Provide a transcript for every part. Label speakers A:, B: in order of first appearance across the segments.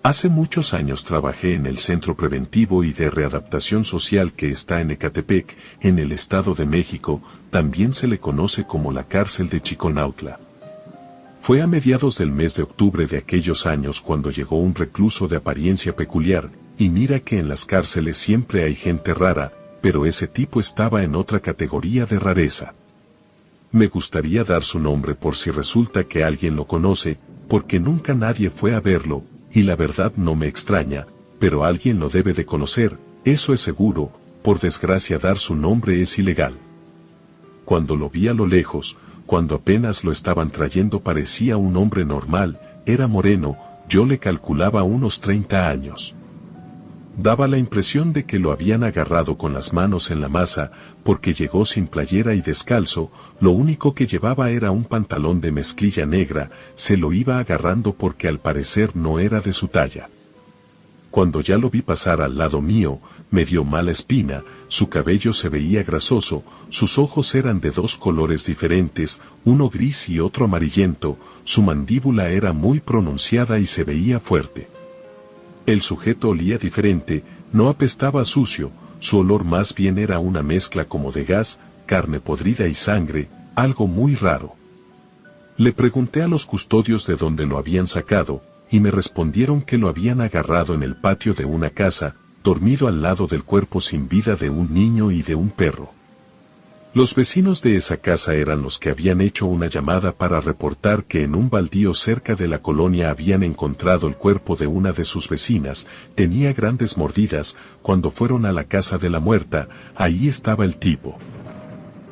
A: Hace muchos años trabajé en el Centro Preventivo y de Readaptación Social que está en Ecatepec, en el Estado de México, también se le conoce como la cárcel de Chiconautla. Fue a mediados del mes de octubre de aquellos años cuando llegó un recluso de apariencia peculiar, y mira que en las cárceles siempre hay gente rara, pero ese tipo estaba en otra categoría de rareza. Me gustaría dar su nombre por si resulta que alguien lo conoce, porque nunca nadie fue a verlo, y la verdad no me extraña, pero alguien lo debe de conocer, eso es seguro, por desgracia dar su nombre es ilegal. Cuando lo vi a lo lejos, cuando apenas lo estaban trayendo parecía un hombre normal, era moreno, yo le calculaba unos 30 años. Daba la impresión de que lo habían agarrado con las manos en la masa, porque llegó sin playera y descalzo, lo único que llevaba era un pantalón de mezclilla negra, se lo iba agarrando porque al parecer no era de su talla. Cuando ya lo vi pasar al lado mío, me dio mala espina, su cabello se veía grasoso, sus ojos eran de dos colores diferentes, uno gris y otro amarillento, su mandíbula era muy pronunciada y se veía fuerte. El sujeto olía diferente, no apestaba sucio, su olor más bien era una mezcla como de gas, carne podrida y sangre, algo muy raro. Le pregunté a los custodios de dónde lo habían sacado, y me respondieron que lo habían agarrado en el patio de una casa, dormido al lado del cuerpo sin vida de un niño y de un perro. Los vecinos de esa casa eran los que habían hecho una llamada para reportar que en un baldío cerca de la colonia habían encontrado el cuerpo de una de sus vecinas, tenía grandes mordidas, cuando fueron a la casa de la muerta, ahí estaba el tipo.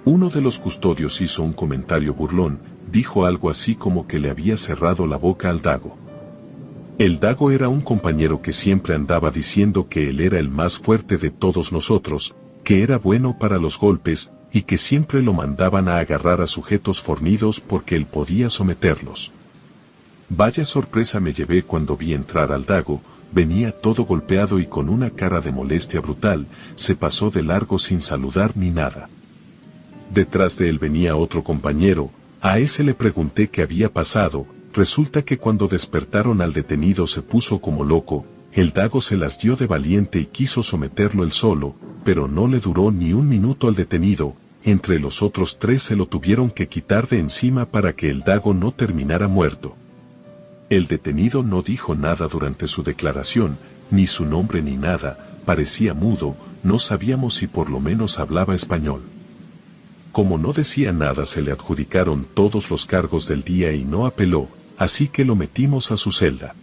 A: Uno de los custodios hizo un comentario burlón, dijo algo así como que le había cerrado la boca al Dago. El Dago era un compañero que siempre andaba diciendo que él era el más fuerte de todos nosotros, que era bueno para los golpes, y que siempre lo mandaban a agarrar a sujetos fornidos porque él podía someterlos. Vaya sorpresa me llevé cuando vi entrar al Dago, venía todo golpeado y con una cara de molestia brutal, se pasó de largo sin saludar ni nada. Detrás de él venía otro compañero, a ese le pregunté qué había pasado, resulta que cuando despertaron al detenido se puso como loco, el Dago se las dio de valiente y quiso someterlo él solo, pero no le duró ni un minuto al detenido, entre los otros tres se lo tuvieron que quitar de encima para que el Dago no terminara muerto. El detenido no dijo nada durante su declaración, ni su nombre ni nada, parecía mudo, no sabíamos si por lo menos hablaba español. Como no decía nada se le adjudicaron todos los cargos del día y no apeló, así que lo metimos a su celda.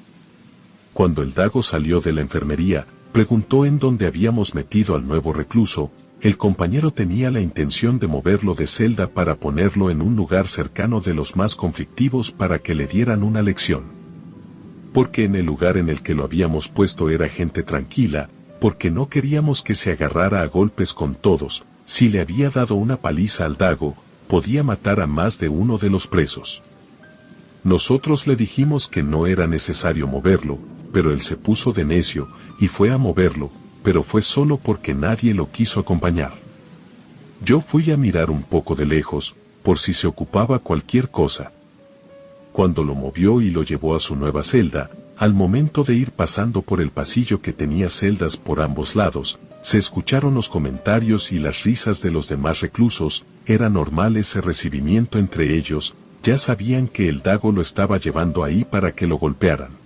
A: Cuando el Dago salió de la enfermería, preguntó en dónde habíamos metido al nuevo recluso, el compañero tenía la intención de moverlo de celda para ponerlo en un lugar cercano de los más conflictivos para que le dieran una lección. Porque en el lugar en el que lo habíamos puesto era gente tranquila, porque no queríamos que se agarrara a golpes con todos, si le había dado una paliza al Dago, podía matar a más de uno de los presos. Nosotros le dijimos que no era necesario moverlo, pero él se puso de necio, y fue a moverlo, pero fue solo porque nadie lo quiso acompañar. Yo fui a mirar un poco de lejos, por si se ocupaba cualquier cosa. Cuando lo movió y lo llevó a su nueva celda, al momento de ir pasando por el pasillo que tenía celdas por ambos lados, se escucharon los comentarios y las risas de los demás reclusos, era normal ese recibimiento entre ellos, ya sabían que el Dago lo estaba llevando ahí para que lo golpearan.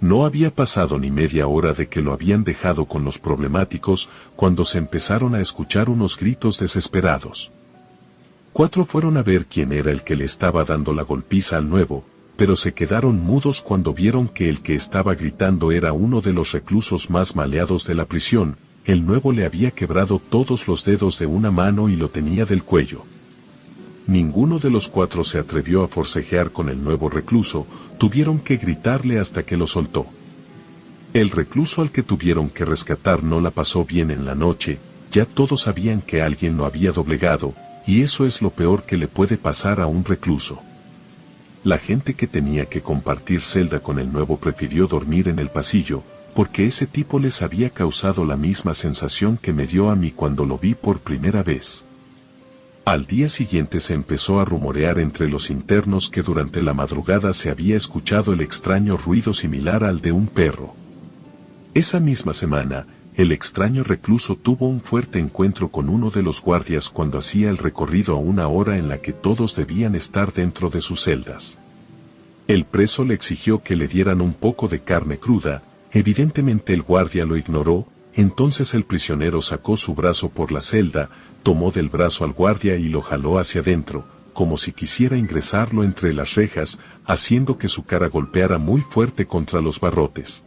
A: No había pasado ni media hora de que lo habían dejado con los problemáticos, cuando se empezaron a escuchar unos gritos desesperados. 4 fueron a ver quién era el que le estaba dando la golpiza al nuevo, pero se quedaron mudos cuando vieron que el que estaba gritando era uno de los reclusos más maleados de la prisión, el nuevo le había quebrado todos los dedos de una mano y lo tenía del cuello. Ninguno de los 4 se atrevió a forcejear con el nuevo recluso, tuvieron que gritarle hasta que lo soltó. El recluso al que tuvieron que rescatar no la pasó bien en la noche, ya todos sabían que alguien lo había doblegado, y eso es lo peor que le puede pasar a un recluso. La gente que tenía que compartir celda con el nuevo prefirió dormir en el pasillo, porque ese tipo les había causado la misma sensación que me dio a mí cuando lo vi por primera vez. Al día siguiente se empezó a rumorear entre los internos que durante la madrugada se había escuchado el extraño ruido similar al de un perro. Esa misma semana, el extraño recluso tuvo un fuerte encuentro con uno de los guardias cuando hacía el recorrido a una hora en la que todos debían estar dentro de sus celdas. El preso le exigió que le dieran un poco de carne cruda, evidentemente el guardia lo ignoró. Entonces el prisionero sacó su brazo por la celda, tomó del brazo al guardia y lo jaló hacia adentro, como si quisiera ingresarlo entre las rejas, haciendo que su cara golpeara muy fuerte contra los barrotes.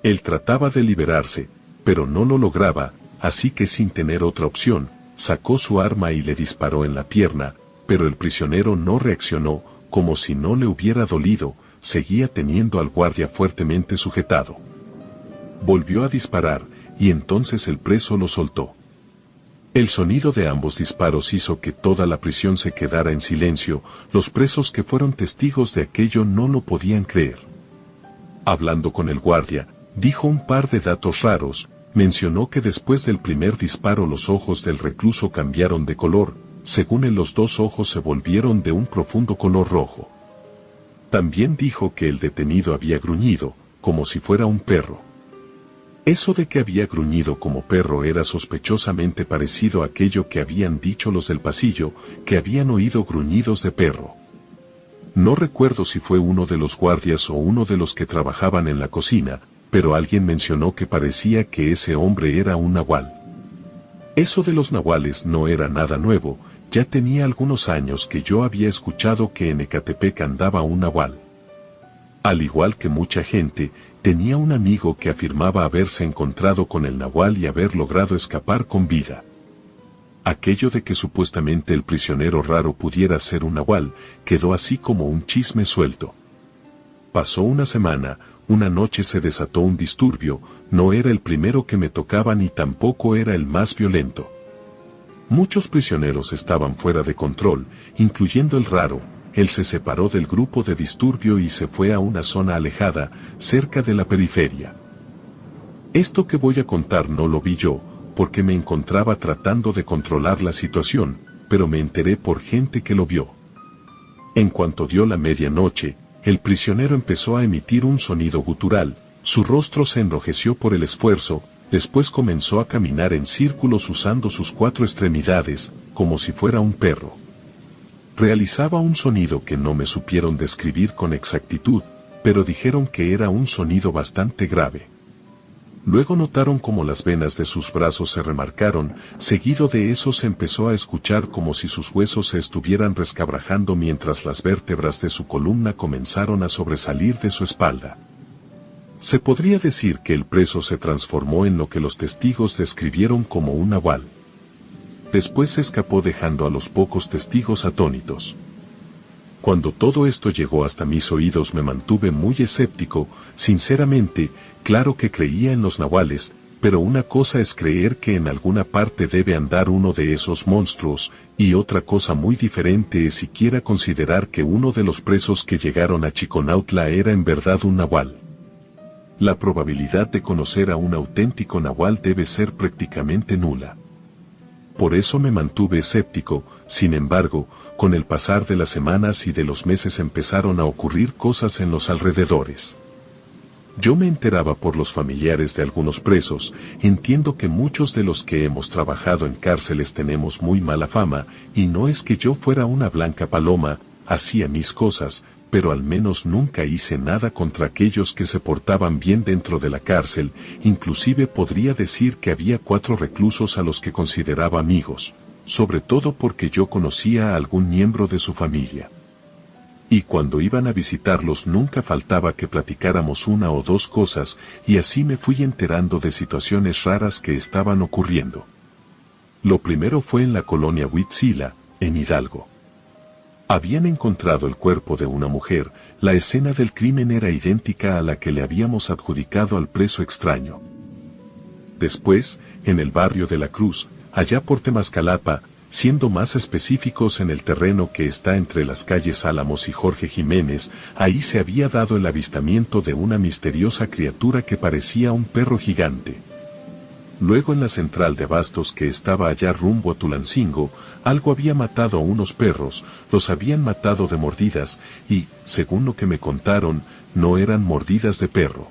A: Él trataba de liberarse, pero no lo lograba, así que sin tener otra opción, sacó su arma y le disparó en la pierna, pero el prisionero no reaccionó, como si no le hubiera dolido, seguía teniendo al guardia fuertemente sujetado. Volvió a disparar, y entonces el preso lo soltó. El sonido de ambos disparos hizo que toda la prisión se quedara en silencio. Los presos que fueron testigos de aquello no lo podían creer. Hablando con el guardia, dijo un par de datos raros. Mencionó que después del primer disparo los ojos del recluso cambiaron de color, según él los dos ojos se volvieron de un profundo color rojo. También dijo que el detenido había gruñido, como si fuera un perro. Eso de que había gruñido como perro era sospechosamente parecido a aquello que habían dicho los del pasillo, que habían oído gruñidos de perro. No recuerdo si fue uno de los guardias o uno de los que trabajaban en la cocina, pero alguien mencionó que parecía que ese hombre era un nahual. Eso de los nahuales no era nada nuevo, ya tenía algunos años que yo había escuchado que en Ecatepec andaba un nahual. Al igual que mucha gente, tenía un amigo que afirmaba haberse encontrado con el nahual y haber logrado escapar con vida. Aquello de que supuestamente el prisionero raro pudiera ser un nahual, quedó así como un chisme suelto. Pasó una semana, una noche se desató un disturbio, no era el primero que me tocaba ni tampoco era el más violento. Muchos prisioneros estaban fuera de control, incluyendo el raro. Él se separó del grupo de disturbio y se fue a una zona alejada, cerca de la periferia. Esto que voy a contar no lo vi yo, porque me encontraba tratando de controlar la situación, pero me enteré por gente que lo vio. En cuanto dio la medianoche, el prisionero empezó a emitir un sonido gutural, su rostro se enrojeció por el esfuerzo, después comenzó a caminar en círculos usando sus 4 extremidades, como si fuera un perro. Realizaba un sonido que no me supieron describir con exactitud, pero dijeron que era un sonido bastante grave. Luego notaron como las venas de sus brazos se remarcaron, seguido de eso se empezó a escuchar como si sus huesos se estuvieran resquebrajando mientras las vértebras de su columna comenzaron a sobresalir de su espalda. Se podría decir que el preso se transformó en lo que los testigos describieron como un nahual. Después se escapó dejando a los pocos testigos atónitos. Cuando todo esto llegó hasta mis oídos me mantuve muy escéptico, sinceramente, claro que creía en los nahuales, pero una cosa es creer que en alguna parte debe andar uno de esos monstruos, y otra cosa muy diferente es siquiera considerar que uno de los presos que llegaron a Chiconautla era en verdad un nahual. La probabilidad de conocer a un auténtico nahual debe ser prácticamente nula. Por eso me mantuve escéptico. Sin embargo, con el pasar de las semanas y de los meses empezaron a ocurrir cosas en los alrededores. Yo me enteraba por los familiares de algunos presos. Entiendo que muchos de los que hemos trabajado en cárceles tenemos muy mala fama, y no es que yo fuera una blanca paloma, hacía mis cosas, pero al menos nunca hice nada contra aquellos que se portaban bien dentro de la cárcel. Inclusive podría decir que había 4 reclusos a los que consideraba amigos, sobre todo porque yo conocía a algún miembro de su familia. Y cuando iban a visitarlos nunca faltaba que platicáramos una o dos cosas, y así me fui enterando de situaciones raras que estaban ocurriendo. Lo primero fue en la colonia Huitzila, en Hidalgo. Habían encontrado el cuerpo de una mujer. La escena del crimen era idéntica a la que le habíamos adjudicado al preso extraño. Después, en el barrio de La Cruz, allá por Temascalapa, siendo más específicos en el terreno que está entre las calles Álamos y Jorge Jiménez, ahí se había dado el avistamiento de una misteriosa criatura que parecía un perro gigante. Luego en la central de abastos que estaba allá rumbo a Tulancingo, algo había matado a unos perros, los habían matado de mordidas, y, según lo que me contaron, no eran mordidas de perro.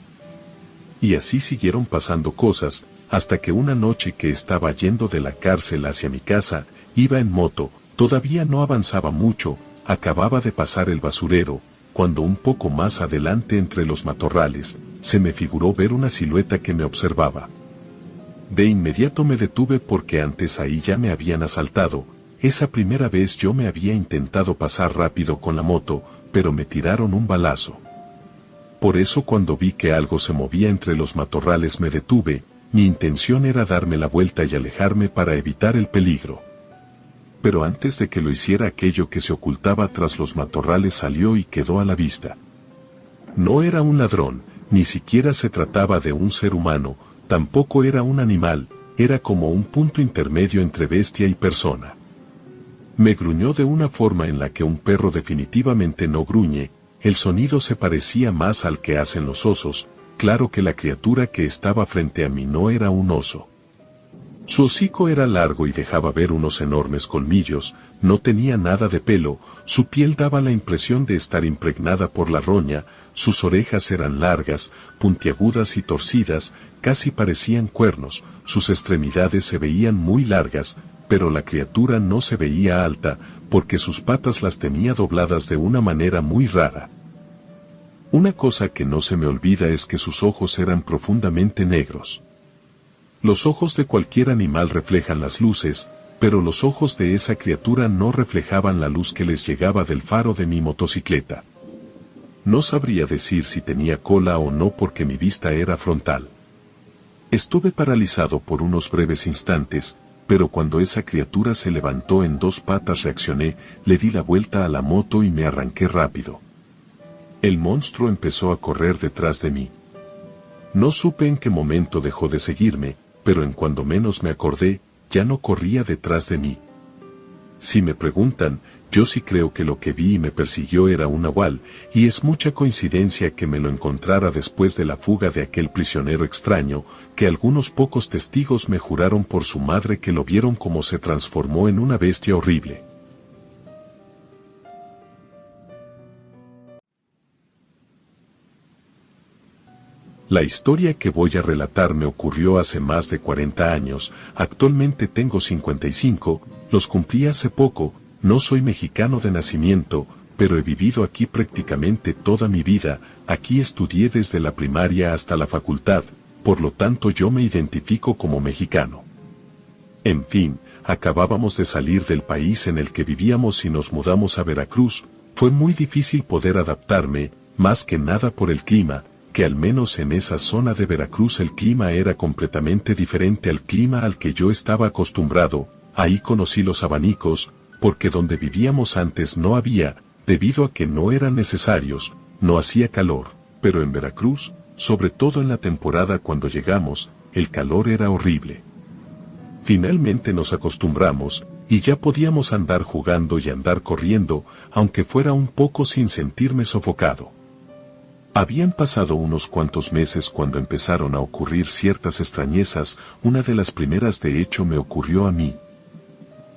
A: Y así siguieron pasando cosas, hasta que una noche que estaba yendo de la cárcel hacia mi casa, iba en moto, todavía no avanzaba mucho, acababa de pasar el basurero, cuando un poco más adelante entre los matorrales, se me figuró ver una silueta que me observaba. De inmediato me detuve porque antes ahí ya me habían asaltado, esa primera vez yo me había intentado pasar rápido con la moto, pero me tiraron un balazo. Por eso cuando vi que algo se movía entre los matorrales me detuve, mi intención era darme la vuelta y alejarme para evitar el peligro. Pero antes de que lo hiciera aquello que se ocultaba tras los matorrales salió y quedó a la vista. No era un ladrón, ni siquiera se trataba de un ser humano, tampoco era un animal, era como un punto intermedio entre bestia y persona. Me gruñó de una forma en la que un perro definitivamente no gruñe, el sonido se parecía más al que hacen los osos, claro que la criatura que estaba frente a mí no era un oso. Su hocico era largo y dejaba ver unos enormes colmillos, no tenía nada de pelo, su piel daba la impresión de estar impregnada por la roña, sus orejas eran largas, puntiagudas y torcidas, casi parecían cuernos, sus extremidades se veían muy largas, pero la criatura no se veía alta, porque sus patas las tenía dobladas de una manera muy rara. Una cosa que no se me olvida es que sus ojos eran profundamente negros. Los ojos de cualquier animal reflejan las luces, pero los ojos de esa criatura no reflejaban la luz que les llegaba del faro de mi motocicleta. No sabría decir si tenía cola o no porque mi vista era frontal. Estuve paralizado por unos breves instantes, pero cuando esa criatura se levantó en dos patas reaccioné, le di la vuelta a la moto y me arranqué rápido. El monstruo empezó a correr detrás de mí. No supe en qué momento dejó de seguirme, pero en cuando menos me acordé, ya no corría detrás de mí. Si me preguntan, yo sí creo que lo que vi y me persiguió era un nahual, y es mucha coincidencia que me lo encontrara después de la fuga de aquel prisionero extraño, que algunos pocos testigos me juraron por su madre que lo vieron como se transformó en una bestia horrible. La historia que voy a relatar me ocurrió hace más de 40 años, actualmente tengo 55, los cumplí hace poco, no soy mexicano de nacimiento, pero he vivido aquí prácticamente toda mi vida, aquí estudié desde la primaria hasta la facultad, por lo tanto yo me identifico como mexicano. En fin, acabábamos de salir del país en el que vivíamos y nos mudamos a Veracruz, fue muy difícil poder adaptarme, más que nada por el clima, que al menos en esa zona de Veracruz el clima era completamente diferente al clima al que yo estaba acostumbrado, ahí conocí los abanicos, porque donde vivíamos antes no había, debido a que no eran necesarios, no hacía calor, pero en Veracruz, sobre todo en la temporada cuando llegamos, el calor era horrible. Finalmente nos acostumbramos, y ya podíamos andar jugando y andar corriendo, aunque fuera un poco sin sentirme sofocado. Habían pasado unos cuantos meses cuando empezaron a ocurrir ciertas extrañezas, una de las primeras de hecho me ocurrió a mí.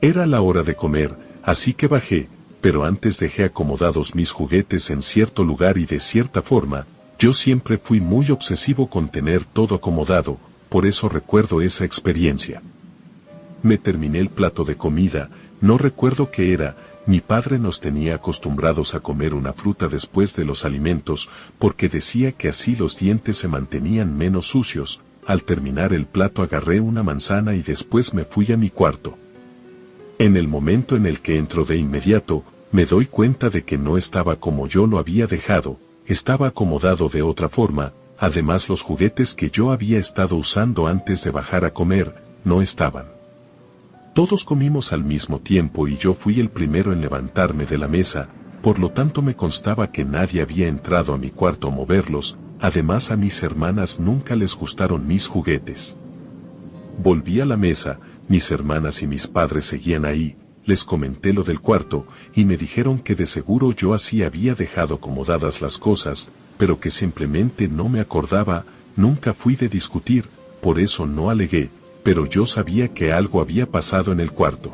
A: Era la hora de comer, así que bajé, pero antes dejé acomodados mis juguetes en cierto lugar y de cierta forma, yo siempre fui muy obsesivo con tener todo acomodado, por eso recuerdo esa experiencia. Me terminé el plato de comida, no recuerdo qué era. Mi padre nos tenía acostumbrados a comer una fruta después de los alimentos, porque decía que así los dientes se mantenían menos sucios. Al terminar el plato agarré una manzana y después me fui a mi cuarto. En el momento en el que entro de inmediato, me doy cuenta de que no estaba como yo lo había dejado, estaba acomodado de otra forma, además los juguetes que yo había estado usando antes de bajar a comer, no estaban. Todos comimos al mismo tiempo y yo fui el primero en levantarme de la mesa, por lo tanto me constaba que nadie había entrado a mi cuarto a moverlos, además a mis hermanas nunca les gustaron mis juguetes. Volví a la mesa, mis hermanas y mis padres seguían ahí, les comenté lo del cuarto, y me dijeron que de seguro yo así había dejado acomodadas las cosas, pero que simplemente no me acordaba, nunca fui de discutir, por eso no alegué, pero yo sabía que algo había pasado en el cuarto.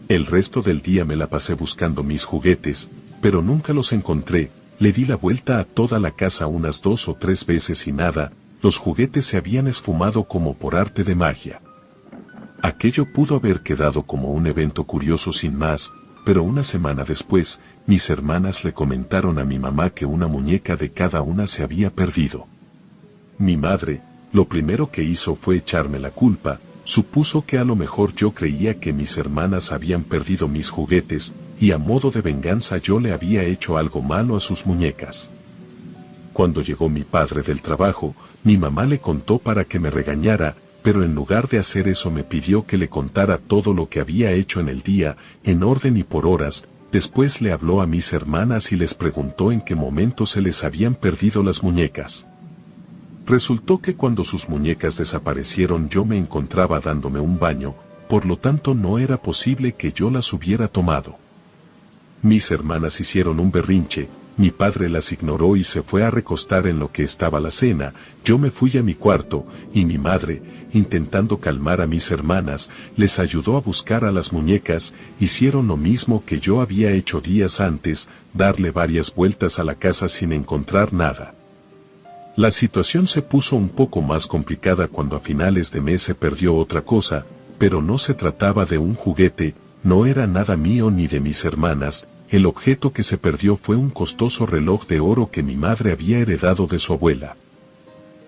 A: El resto del día me la pasé buscando mis juguetes, pero nunca los encontré. Le di la vuelta a toda la casa unas 2 o 3 veces y nada, los juguetes se habían esfumado como por arte de magia. Aquello pudo haber quedado como un evento curioso sin más, pero una semana después, mis hermanas le comentaron a mi mamá que una muñeca de cada una se había perdido. Mi madre, lo primero que hizo fue echarme la culpa. Supuso que a lo mejor yo creía que mis hermanas habían perdido mis juguetes, y a modo de venganza yo le había hecho algo malo a sus muñecas. Cuando llegó mi padre del trabajo, mi mamá le contó para que me regañara, pero en lugar de hacer eso me pidió que le contara todo lo que había hecho en el día, en orden y por horas. Después le habló a mis hermanas y les preguntó en qué momento se les habían perdido las muñecas. Resultó que cuando sus muñecas desaparecieron yo me encontraba dándome un baño, por lo tanto no era posible que yo las hubiera tomado. Mis hermanas hicieron un berrinche, mi padre las ignoró y se fue a recostar en lo que estaba la cena. Yo me fui a mi cuarto, y mi madre, intentando calmar a mis hermanas, les ayudó a buscar a las muñecas. Hicieron lo mismo que yo había hecho días antes, darle varias vueltas a la casa sin encontrar nada. La situación se puso un poco más complicada cuando a finales de mes se perdió otra cosa, pero no se trataba de un juguete, no era nada mío ni de mis hermanas. El objeto que se perdió fue un costoso reloj de oro que mi madre había heredado de su abuela.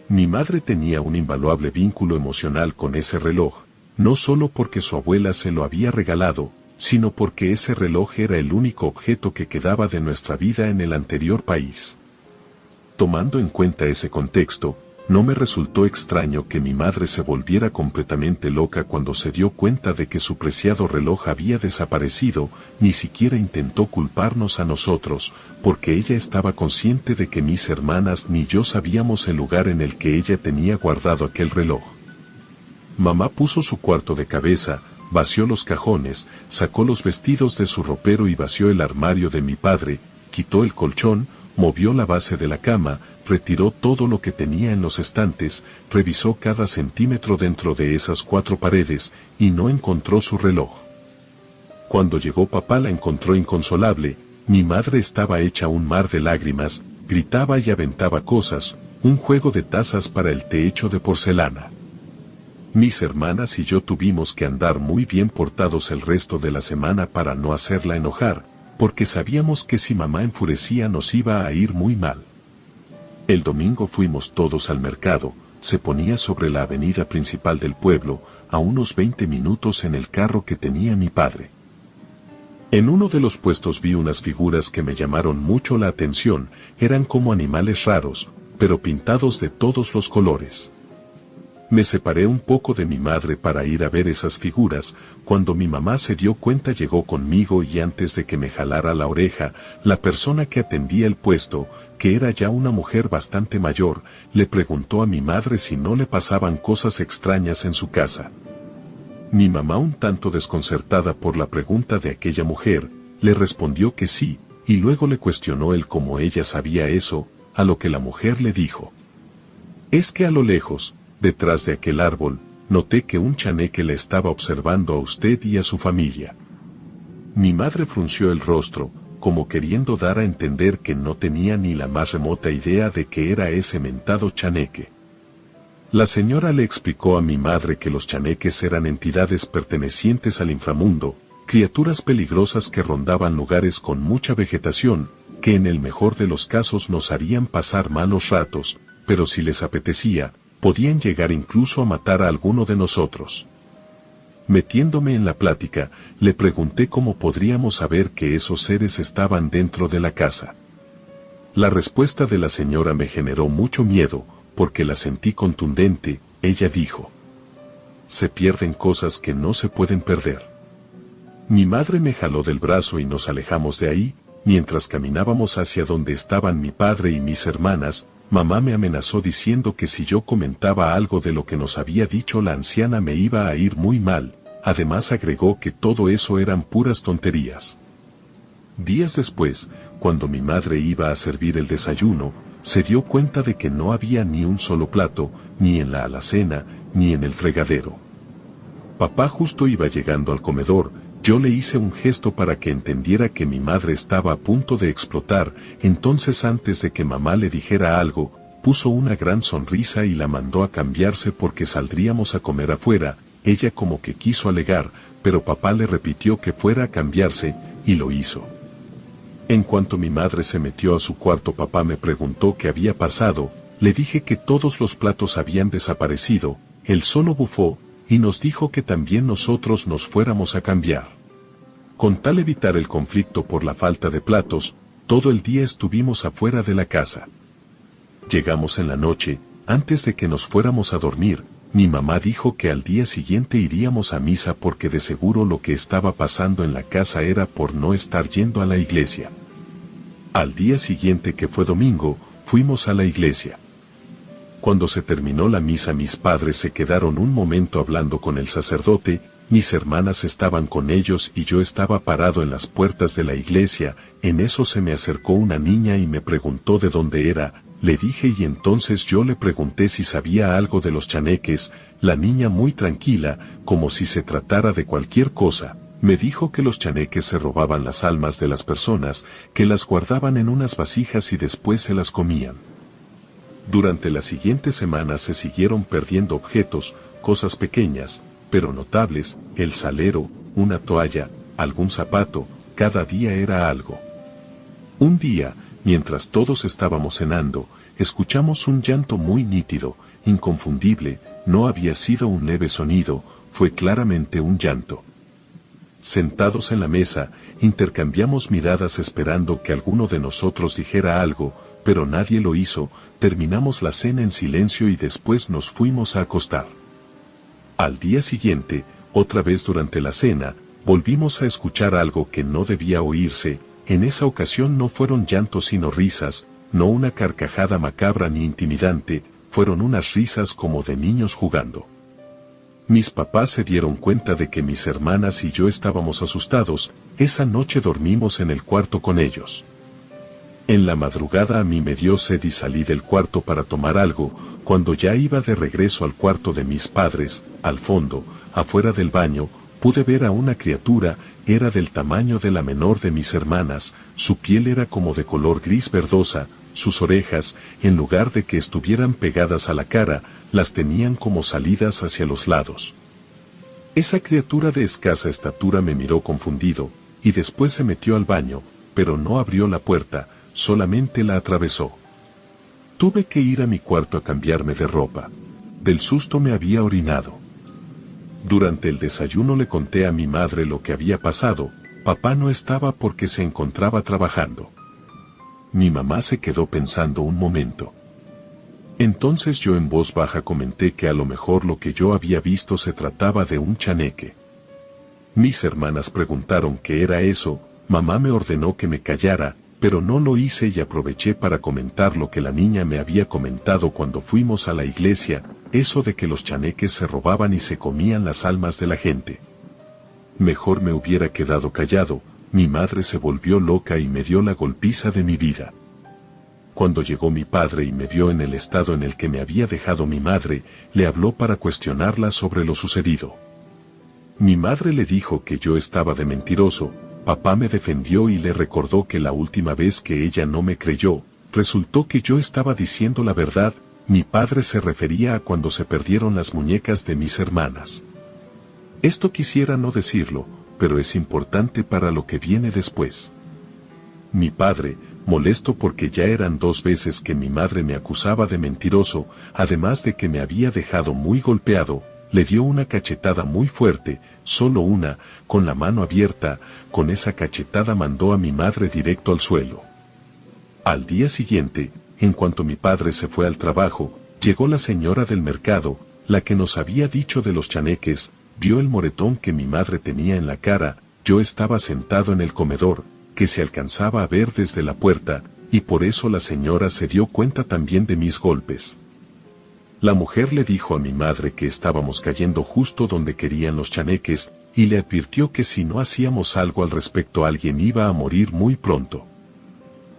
A: Mi madre tenía un invaluable vínculo emocional con ese reloj, no solo porque su abuela se lo había regalado, sino porque ese reloj era el único objeto que quedaba de nuestra vida en el anterior país. Tomando en cuenta ese contexto, no me resultó extraño que mi madre se volviera completamente loca cuando se dio cuenta de que su preciado reloj había desaparecido. Ni siquiera intentó culparnos a nosotros, porque ella estaba consciente de que mis hermanas ni yo sabíamos el lugar en el que ella tenía guardado aquel reloj. Mamá puso su cuarto de cabeza, vació los cajones, sacó los vestidos de su ropero y vació el armario de mi padre, quitó el colchón, movió la base de la cama, retiró todo lo que tenía en los estantes, revisó cada centímetro dentro de esas 4 paredes, y no encontró su reloj. Cuando llegó papá la encontró inconsolable. Mi madre estaba hecha un mar de lágrimas, gritaba y aventaba cosas, un juego de tazas para el té hecho de porcelana. Mis hermanas y yo tuvimos que andar muy bien portados el resto de la semana para no hacerla enojar, porque sabíamos que si mamá enfurecía nos iba a ir muy mal. El domingo fuimos todos al mercado. Se ponía sobre la avenida principal del pueblo, a unos 20 minutos en el carro que tenía mi padre. En uno de los puestos vi unas figuras que me llamaron mucho la atención. Eran como animales raros, pero pintados de todos los colores. Me separé un poco de mi madre para ir a ver esas figuras. Cuando mi mamá se dio cuenta llegó conmigo y antes de que me jalara la oreja, la persona que atendía el puesto, que era ya una mujer bastante mayor, le preguntó a mi madre si no le pasaban cosas extrañas en su casa. Mi mamá, un tanto desconcertada por la pregunta de aquella mujer, le respondió que sí, y luego le cuestionó el cómo ella sabía eso, a lo que la mujer le dijo: «Es que a lo lejos, detrás de aquel árbol, noté que un chaneque le estaba observando a usted y a su familia». Mi madre frunció el rostro, como queriendo dar a entender que no tenía ni la más remota idea de qué era ese mentado chaneque. La señora le explicó a mi madre que los chaneques eran entidades pertenecientes al inframundo, criaturas peligrosas que rondaban lugares con mucha vegetación, que en el mejor de los casos nos harían pasar malos ratos, pero si les apetecía, podían llegar incluso a matar a alguno de nosotros. Metiéndome en la plática, le pregunté cómo podríamos saber que esos seres estaban dentro de la casa. La respuesta de la señora me generó mucho miedo, porque la sentí contundente. Ella dijo: «Se pierden cosas que no se pueden perder». Mi madre me jaló del brazo y nos alejamos de ahí. Mientras caminábamos hacia donde estaban mi padre y mis hermanas, mamá me amenazó diciendo que si yo comentaba algo de lo que nos había dicho la anciana me iba a ir muy mal. Además agregó que todo eso eran puras tonterías. Días después, cuando mi madre iba a servir el desayuno, se dio cuenta de que no había ni un solo plato, ni en la alacena, ni en el fregadero. Papá justo iba llegando al comedor. Yo le hice un gesto para que entendiera que mi madre estaba a punto de explotar, entonces antes de que mamá le dijera algo, puso una gran sonrisa y la mandó a cambiarse porque saldríamos a comer afuera. Ella como que quiso alegar, pero papá le repitió que fuera a cambiarse, y lo hizo. En cuanto mi madre se metió a su cuarto, papá me preguntó qué había pasado. Le dije que todos los platos habían desaparecido, él solo bufó, y nos dijo que también nosotros nos fuéramos a cambiar. Con tal evitar el conflicto por la falta de platos, todo el día estuvimos afuera de la casa. Llegamos en la noche, antes de que nos fuéramos a dormir, mi mamá dijo que al día siguiente iríamos a misa porque de seguro lo que estaba pasando en la casa era por no estar yendo a la iglesia. Al día siguiente, que fue domingo, fuimos a la iglesia. Cuando se terminó la misa, mis padres se quedaron un momento hablando con el sacerdote, mis hermanas estaban con ellos y yo estaba parado en las puertas de la iglesia. En eso se me acercó una niña y me preguntó de dónde era. Le dije y entonces yo le pregunté si sabía algo de los chaneques. La niña, muy tranquila, como si se tratara de cualquier cosa, me dijo que los chaneques se robaban las almas de las personas, que las guardaban en unas vasijas y después se las comían. Durante las siguientes semanas se siguieron perdiendo objetos, cosas pequeñas, pero notables, el salero, una toalla, algún zapato, cada día era algo. Un día, mientras todos estábamos cenando, escuchamos un llanto muy nítido, inconfundible. No había sido un leve sonido, fue claramente un llanto. Sentados en la mesa, intercambiamos miradas esperando que alguno de nosotros dijera algo, pero nadie lo hizo. Terminamos la cena en silencio y después nos fuimos a acostar. Al día siguiente, otra vez durante la cena, volvimos a escuchar algo que no debía oírse. En esa ocasión no fueron llantos sino risas, no una carcajada macabra ni intimidante, fueron unas risas como de niños jugando. Mis papás se dieron cuenta de que mis hermanas y yo estábamos asustados. Esa noche dormimos en el cuarto con ellos. En la madrugada a mí me dio sed y salí del cuarto para tomar algo. Cuando ya iba de regreso al cuarto de mis padres, al fondo, afuera del baño, pude ver a una criatura. Era del tamaño de la menor de mis hermanas, su piel era como de color gris verdosa, sus orejas, en lugar de que estuvieran pegadas a la cara, las tenían como salidas hacia los lados. Esa criatura de escasa estatura me miró confundido, y después se metió al baño, pero no abrió la puerta, solamente la atravesó. Tuve que ir a mi cuarto a cambiarme de ropa. Del susto me había orinado. Durante el desayuno le conté a mi madre lo que había pasado. Papá no estaba porque se encontraba trabajando. Mi mamá se quedó pensando un momento. Entonces yo en voz baja comenté que a lo mejor lo que yo había visto se trataba de un chaneque. Mis hermanas preguntaron qué era eso. Mamá me ordenó que me callara, pero no lo hice y aproveché para comentar lo que la niña me había comentado cuando fuimos a la iglesia, eso de que los chaneques se robaban y se comían las almas de la gente. Mejor me hubiera quedado callado. Mi madre se volvió loca y me dio la golpiza de mi vida. Cuando llegó mi padre y me vio en el estado en el que me había dejado mi madre, le habló para cuestionarla sobre lo sucedido. Mi madre le dijo que yo estaba de mentiroso. Papá me defendió y le recordó que la última vez que ella no me creyó, resultó que yo estaba diciendo la verdad. Mi padre se refería a cuando se perdieron las muñecas de mis hermanas. Esto quisiera no decirlo, pero es importante para lo que viene después. Mi padre, molesto porque ya eran 2 veces que mi madre me acusaba de mentiroso, además de que me había dejado muy golpeado, le dio una cachetada muy fuerte, solo una, con la mano abierta. Con esa cachetada mandó a mi madre directo al suelo. Al día siguiente, en cuanto mi padre se fue al trabajo, llegó la señora del mercado, la que nos había dicho de los chaneques, vio el moretón que mi madre tenía en la cara. Yo estaba sentado en el comedor, que se alcanzaba a ver desde la puerta, y por eso la señora se dio cuenta también de mis golpes. La mujer le dijo a mi madre que estábamos cayendo justo donde querían los chaneques, y le advirtió que si no hacíamos algo al respecto alguien iba a morir muy pronto.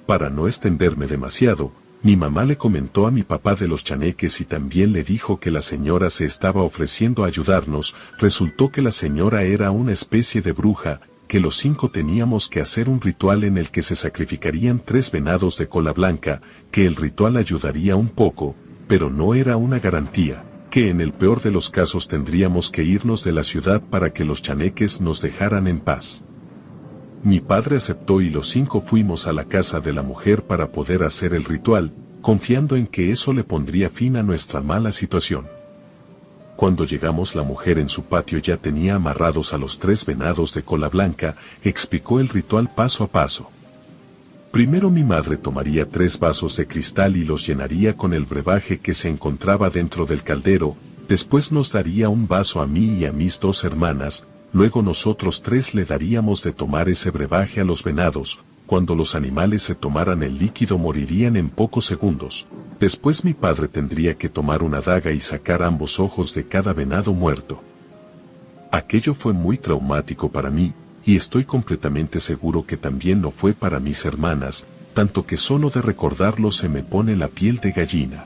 A: Para no extenderme demasiado, Mi mamá le comentó a mi papá de los chaneques y también le dijo que la señora se estaba ofreciendo a ayudarnos. Resultó que la señora era una especie de bruja, que los 5 teníamos que hacer un ritual en el que se sacrificarían 3 venados de cola blanca, que el ritual ayudaría un poco, pero no era una garantía, que en el peor de los casos tendríamos que irnos de la ciudad para que los chaneques nos dejaran en paz. Mi padre aceptó y los 5 fuimos a la casa de la mujer para poder hacer el ritual, confiando en que eso le pondría fin a nuestra mala situación. Cuando llegamos, la mujer en su patio ya tenía amarrados a los 3 venados de cola blanca. Explicó el ritual paso a paso. Primero mi madre tomaría 3 vasos de cristal y los llenaría con el brebaje que se encontraba dentro del caldero. Después nos daría un vaso a mí y a mis 2 hermanas. Luego nosotros 3 le daríamos de tomar ese brebaje a los venados. Cuando los animales se tomaran el líquido morirían en pocos segundos. Después mi padre tendría que tomar una daga y sacar ambos ojos de cada venado muerto. Aquello fue muy traumático para mí, y estoy completamente seguro que también lo fue para mis hermanas, tanto que solo de recordarlo se me pone la piel de gallina.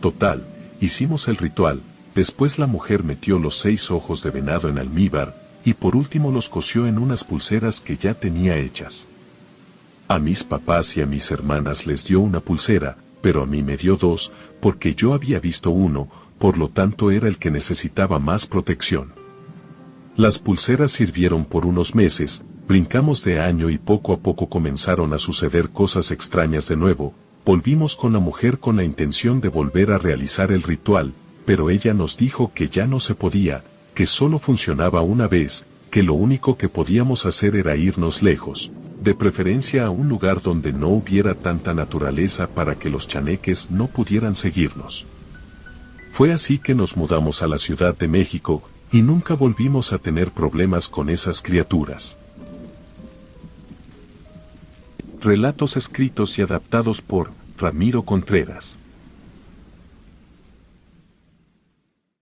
A: Total, hicimos el ritual. Después la mujer metió los 6 ojos de venado en almíbar, y por último los cosió en unas pulseras que ya tenía hechas. A mis papás y a mis hermanas les dio una pulsera, pero a mí me dio 2, porque yo había visto uno, por lo tanto era el que necesitaba más protección. Las pulseras sirvieron por unos meses, brincamos de año y poco a poco comenzaron a suceder cosas extrañas de nuevo. Volvimos con la mujer con la intención de volver a realizar el ritual, pero ella nos dijo que ya no se podía, que solo funcionaba una vez, que lo único que podíamos hacer era irnos lejos, de preferencia a un lugar donde no hubiera tanta naturaleza para que los chaneques no pudieran seguirnos. Fue así que nos mudamos a la Ciudad de México, y nunca volvimos a tener problemas con esas criaturas. Relatos escritos y adaptados por Ramiro Contreras.